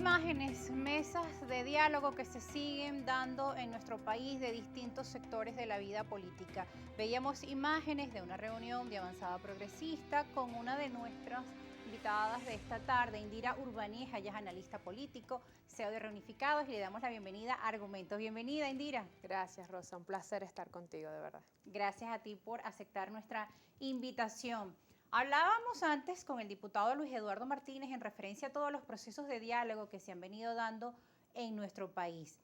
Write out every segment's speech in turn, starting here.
imágenes, mesas de diálogo que se siguen dando en nuestro país de distintos sectores de la vida política. Veíamos imágenes de una reunión de Avanzada Progresista con una de nuestras invitadas de esta tarde, Indira Urbanieja, ella es analista político, CEO de Reunificados, y le damos la bienvenida a Argumentos. Bienvenida, Indira. Gracias, Rosa. Un placer estar contigo, de verdad. Gracias a ti por aceptar nuestra invitación. Hablábamos antes con el diputado Luis Eduardo Martínez en referencia a todos los procesos de diálogo que se han venido dando en nuestro país.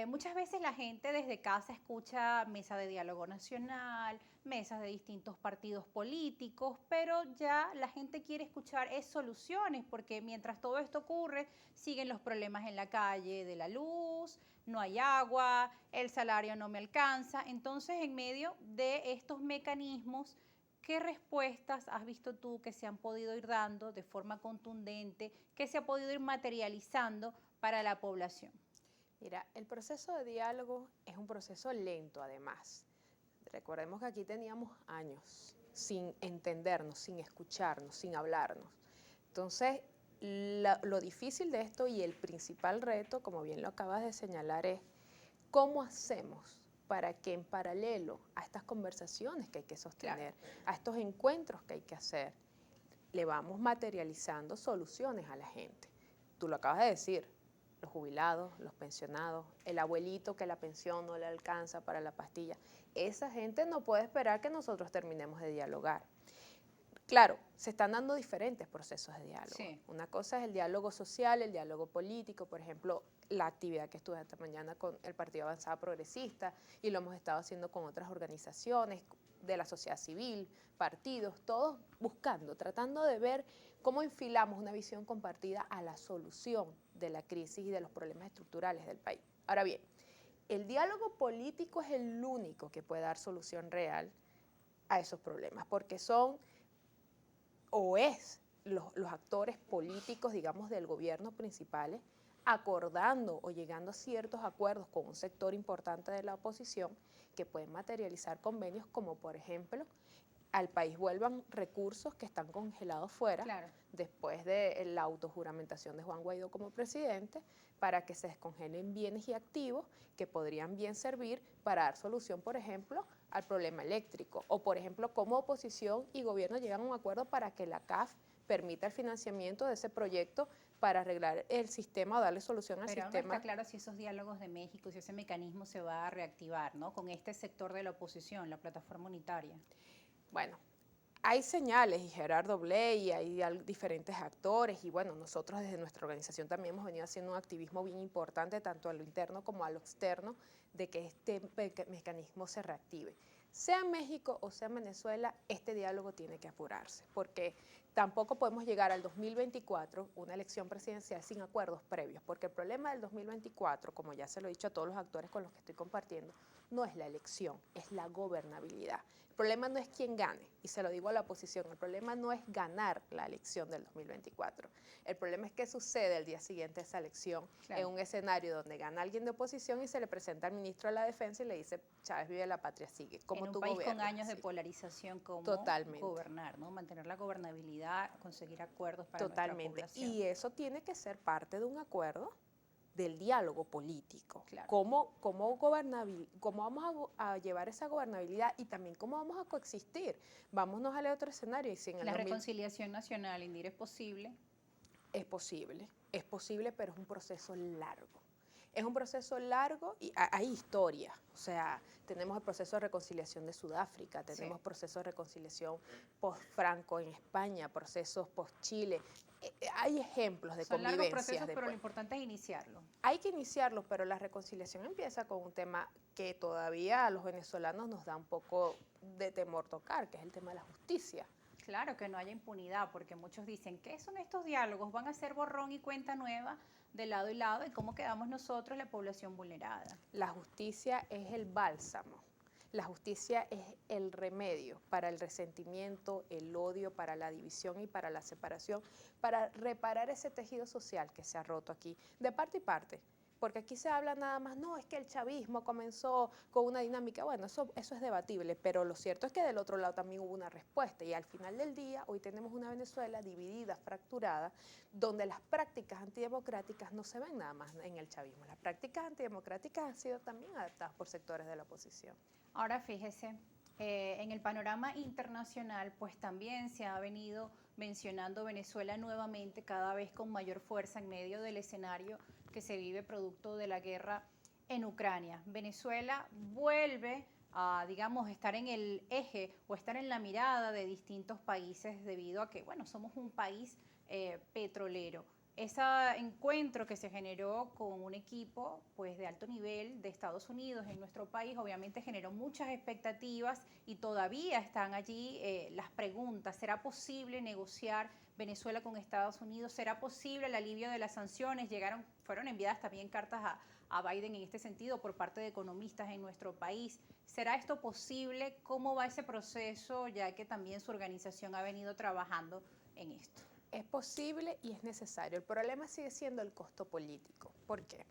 Muchas veces la gente desde casa escucha mesa de diálogo nacional, mesas de distintos partidos políticos, pero ya la gente quiere escuchar soluciones, porque mientras todo esto ocurre, siguen los problemas en la calle de la luz, no hay agua, el salario no me alcanza. Entonces, en medio de estos mecanismos, ¿qué respuestas has visto tú que se han podido ir dando de forma contundente, que se ha podido ir materializando para la población? Mira, el proceso de diálogo es un proceso lento, además. Recordemos que aquí teníamos años sin entendernos, sin escucharnos, sin hablarnos. Entonces, lo difícil de esto y el principal reto, como bien lo acabas de señalar, es cómo hacemos para que en paralelo a estas conversaciones que hay que sostener, a estos encuentros que hay que hacer, le vamos materializando soluciones a la gente. Tú lo acabas de decir, los jubilados, los pensionados, el abuelito que la pensión no le alcanza para la pastilla. Esa gente no puede esperar que nosotros terminemos de dialogar. Claro, se están dando diferentes procesos de diálogo. Sí. Una cosa es el diálogo social, el diálogo político, por ejemplo, la actividad que estuve esta mañana con el Partido Avanzada Progresista, y lo hemos estado haciendo con otras organizaciones de la sociedad civil, partidos, todos buscando, tratando de ver cómo enfilamos una visión compartida a la solución de la crisis y de los problemas estructurales del país. Ahora bien, el diálogo político es el único que puede dar solución real a esos problemas, porque son o es los actores políticos, digamos, del gobierno principales, acordando o llegando a ciertos acuerdos con un sector importante de la oposición que pueden materializar convenios como, por ejemplo, al país vuelvan recursos que están congelados fuera, Claro, después de la autojuramentación de Juan Guaidó como presidente, para que se descongelen bienes y activos que podrían bien servir para dar solución, por ejemplo, al problema eléctrico, o por ejemplo, cómo oposición y gobierno llegan a un acuerdo para que la CAF permita el financiamiento de ese proyecto para arreglar el sistema o darle solución al pero no sistema. está claro si esos diálogos de México, si ese mecanismo se va a reactivar, ¿no? Con este sector de la oposición, la plataforma unitaria. Bueno, hay señales, y Gerardo Bley, y hay diferentes actores, y bueno, nosotros desde nuestra organización también hemos venido haciendo un activismo bien importante, tanto a lo interno como a lo externo, de que este mecanismo se reactive. Sea en México o sea en Venezuela, este diálogo tiene que apurarse, porque tampoco podemos llegar al 2024, una elección presidencial, sin acuerdos previos, porque el problema del 2024, como ya se lo he dicho a todos los actores con los que estoy compartiendo, no es la elección, es la gobernabilidad. El problema no es quién gane, y se lo digo a la oposición, el problema no es ganar la elección del 2024. El problema es qué sucede el día siguiente a esa elección, Claro, en un escenario donde gana alguien de oposición y se le presenta al ministro de la Defensa y le dice, Chávez vive, la patria sigue. ¿Cómo en un tú país con gobiernas? años de Sí, polarización, ¿cómo totalmente. gobernar, ¿no? Mantener la gobernabilidad, conseguir acuerdos para nuestra Totalmente. población. Y eso tiene que ser parte de un acuerdo del diálogo político. Claro. ¿Cómo vamos a llevar esa gobernabilidad y también cómo vamos a coexistir? Vámonos al otro escenario. Y si en el La 2000 reconciliación nacional, Indira, es posible, pero es un proceso largo. Es un proceso largo y hay historia. O sea, tenemos el proceso de reconciliación de Sudáfrica, tenemos sí. procesos de reconciliación post-Franco en España, procesos post-Chile. Hay ejemplos de Son largos convivencias procesos, pero lo después. importante es iniciarlo. Hay que iniciarlos, pero la reconciliación empieza con un tema que todavía a los venezolanos nos da un poco de temor tocar, que es el tema de la justicia. Claro, que no haya impunidad, porque muchos dicen, ¿qué son estos diálogos? ¿Van a ser borrón y cuenta nueva de lado y lado? ¿Y cómo quedamos nosotros, la población vulnerada? La justicia es el bálsamo. La justicia es el remedio para el resentimiento, el odio, para la división y para la separación, para reparar ese tejido social que se ha roto aquí, de parte y parte. porque aquí se habla nada más, no, es que el chavismo comenzó con una dinámica, bueno, eso es debatible, pero lo cierto es que del otro lado también hubo una respuesta y al final del día hoy tenemos una Venezuela dividida, fracturada, donde las prácticas antidemocráticas no se ven nada más en el chavismo, las prácticas antidemocráticas han sido también adaptadas por sectores de la oposición. Ahora fíjese, en el panorama internacional, pues también se ha venido mencionando Venezuela nuevamente, cada vez con mayor fuerza en medio del escenario que se vive producto de la guerra en Ucrania. Venezuela vuelve a, digamos, estar en el eje o estar en la mirada de distintos países debido a que, bueno, somos un país petrolero. Ese encuentro que se generó con un equipo pues, de alto nivel de Estados Unidos en nuestro país obviamente generó muchas expectativas y todavía están allí las preguntas. ¿Será posible negociar Venezuela con Estados Unidos? ¿Será posible el alivio de las sanciones? Fueron enviadas también cartas a Biden en este sentido por parte de economistas en nuestro país. ¿Será esto posible? ¿Cómo va ese proceso? Ya que también su organización ha venido trabajando en esto. Es posible y es necesario. El problema sigue siendo el costo político. ¿Por qué?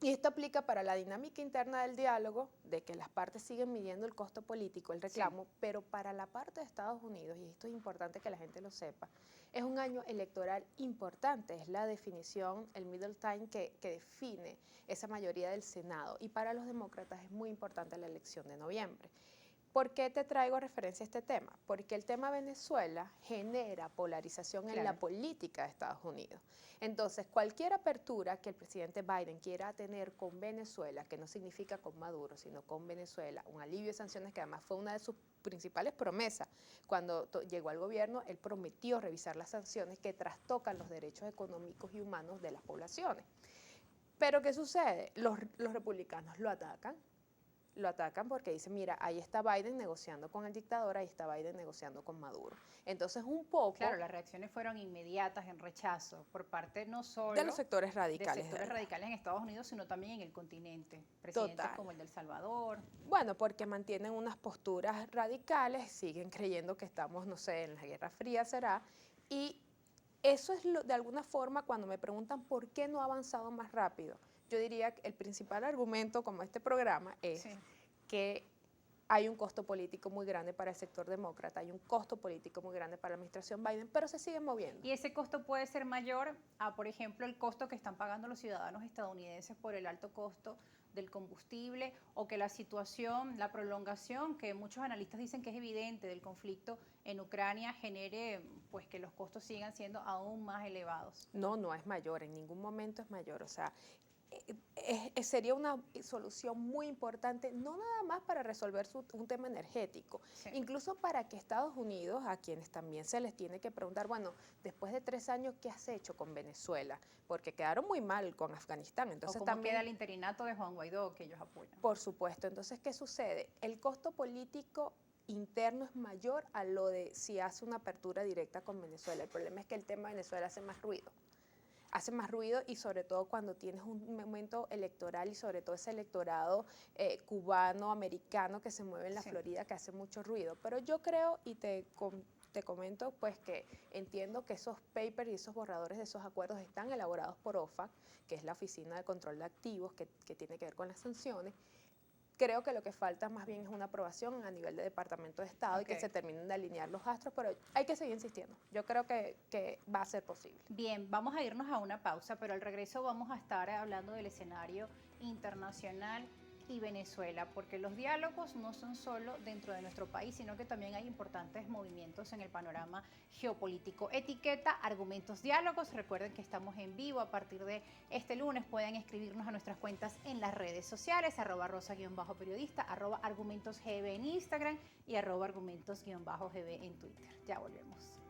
Y esto aplica para la dinámica interna del diálogo, de que las partes siguen midiendo el costo político, el reclamo, sí, pero para la parte de Estados Unidos, y esto es importante que la gente lo sepa, es un año electoral importante, es la definición, el middle time que define esa mayoría del Senado, y para los demócratas es muy importante la elección de noviembre. ¿Por qué te traigo referencia a este tema? Porque el tema Venezuela genera polarización en la política de Estados Unidos. Entonces, cualquier apertura que el presidente Biden quiera tener con Venezuela, que no significa con Maduro, sino con Venezuela, un alivio de sanciones que además fue una de sus principales promesas. Cuando llegó al gobierno, él prometió revisar las sanciones que trastocan los derechos económicos y humanos de las poblaciones. Pero ¿qué sucede? Los republicanos lo atacan porque dicen, mira, ahí está Biden negociando con el dictador, ahí está Biden negociando con Maduro. Entonces, un poco... Claro, las reacciones fueron inmediatas en rechazo por parte no solo de los sectores radicales. De sectores radicales en Estados Unidos, sino también en el continente. Presidentes Total. como el de El Salvador. Bueno, porque mantienen unas posturas radicales, siguen creyendo que estamos, no sé, en la Guerra Fría será, y eso es de alguna forma cuando me preguntan por qué no ha avanzado más rápido. Yo diría que el principal argumento como este programa es que hay un costo político muy grande para el sector demócrata, hay un costo político muy grande para la administración Biden, pero se sigue moviendo. Y ese costo puede ser mayor a, por ejemplo, el costo que están pagando los ciudadanos estadounidenses por el alto costo del combustible, o que la situación, la prolongación, que muchos analistas dicen que es evidente del conflicto en Ucrania, genere pues que los costos sigan siendo aún más elevados. No, no es mayor, en ningún momento es mayor, o sea, sería una solución muy importante, no nada más para resolver un tema energético, incluso para que Estados Unidos, a quienes también se les tiene que preguntar, bueno, después de 3 años, ¿qué has hecho con Venezuela? Porque quedaron muy mal con Afganistán. Entonces, ¿o cómo queda el interinato de Juan Guaidó que ellos apoyan? Por supuesto. Entonces, ¿qué sucede? El costo político interno es mayor a lo de si hace una apertura directa con Venezuela. El problema es que el tema de Venezuela hace más ruido. Hace más ruido y sobre todo cuando tienes un momento electoral y sobre todo ese electorado cubano, americano que se mueve en la Florida, que hace mucho ruido. Pero yo creo y te comento pues que entiendo que esos papers y esos borradores de esos acuerdos están elaborados por OFAC, que es la Oficina de Control de Activos que tiene que ver con las sanciones. Creo que lo que falta más bien es una aprobación a nivel de Departamento de Estado y que se terminen de alinear los astros, pero hay que seguir insistiendo. Yo creo que va a ser posible. Bien, vamos a irnos a una pausa, pero al regreso vamos a estar hablando del escenario internacional y Venezuela, porque los diálogos no son solo dentro de nuestro país, sino que también hay importantes movimientos en el panorama geopolítico. Etiqueta Argumentos Diálogos. Recuerden que estamos en vivo a partir de este lunes. Pueden escribirnos a nuestras cuentas en las redes sociales, @rosa_periodista, @argumentosgb en Instagram y @argumentos_gb en Twitter. Ya volvemos.